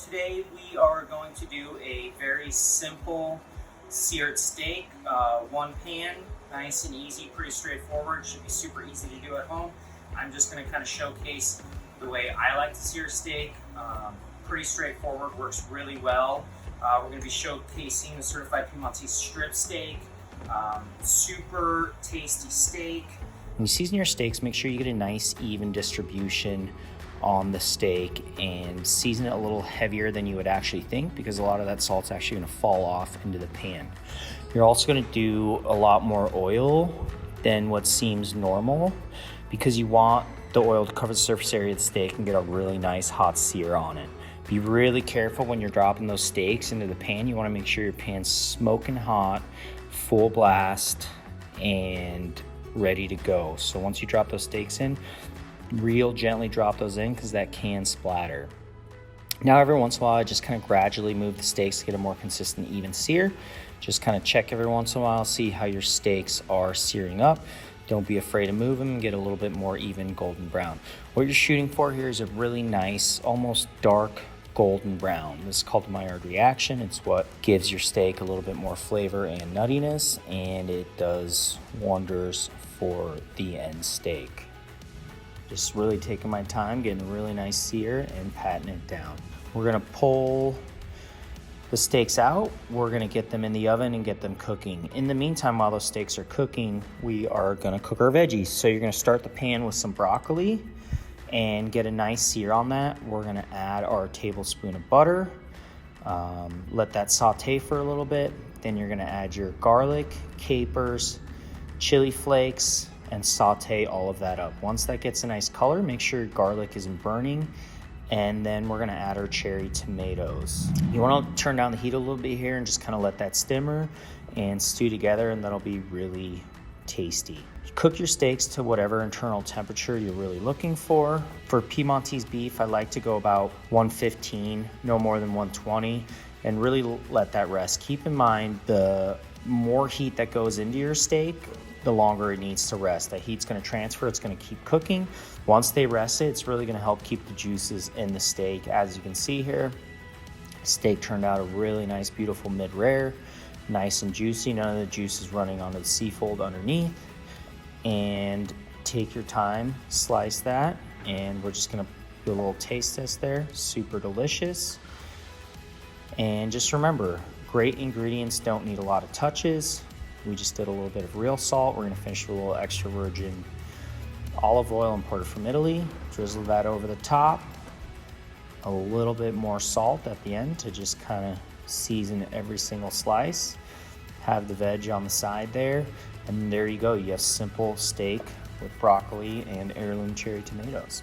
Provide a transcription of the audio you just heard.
Today we are going to do a very simple seared steak, one pan, nice and easy, pretty straightforward, should be super easy to do at home. I'm just going to kind of showcase the way I like to sear steak, pretty straightforward, works really well. We're going to be showcasing the certified Piedmontese strip steak, super tasty steak. When you season your steaks, make sure you get a nice even distribution on the steak and season it a little heavier than you would actually think, because a lot of that salt's actually going to fall off into the pan. You're also going to do a lot more oil than what seems normal, because you want the oil to cover the surface area of the steak and get a really nice hot sear on it. Be really careful when you're dropping those steaks into the pan. You want to make sure your pan's smoking hot, full blast, and ready to go. So once you drop those steaks in, real gently drop those in, because that can splatter. Now every once in a while I just kind of gradually move the steaks to get a more consistent even sear. Just kind of check every once in a while, see how your steaks are searing up. Don't be afraid to move them and get a little bit more even golden brown. What you're shooting for here is a really nice, almost dark golden brown. This is called the Maillard reaction. It's what gives your steak a little bit more flavor and nuttiness, and it does wonders for the end steak. Just really taking my time, getting a really nice sear and patting it down. We're gonna pull the steaks out. We're gonna get them in the oven and get them cooking. In the meantime, while those steaks are cooking, we are gonna cook our veggies. So you're gonna start the pan with some broccoli and get a nice sear on that. We're gonna add our tablespoon of butter, let that saute for a little bit. Then you're gonna add your garlic, capers, chili flakes, and saute all of that up. Once that gets a nice color, make sure your garlic isn't burning, and then we're gonna add our cherry tomatoes. You wanna turn down the heat a little bit here and just kind of let that simmer and stew together, and that'll be really tasty. Cook your steaks to whatever internal temperature you're really looking for. For Piedmontese beef, I like to go about 115, no more than 120, and really let that rest. Keep in mind, the more heat that goes into your steak, the longer it needs to rest. That heat's gonna transfer, it's gonna keep cooking. Once they rest it, it's really gonna help keep the juices in the steak. As you can see here, steak turned out a really nice, beautiful mid-rare, nice and juicy. None of the juice is running onto the seafold underneath. And take your time, slice that, and we're just gonna do a little taste test there. Super delicious. And just remember, great ingredients don't need a lot of touches. We just did a little bit of real salt. We're gonna finish with a little extra virgin olive oil imported from Italy. Drizzle that over the top. A little bit more salt at the end to just kind of season every single slice. Have the veg on the side there. And there you go. You have simple steak with broccoli and heirloom cherry tomatoes.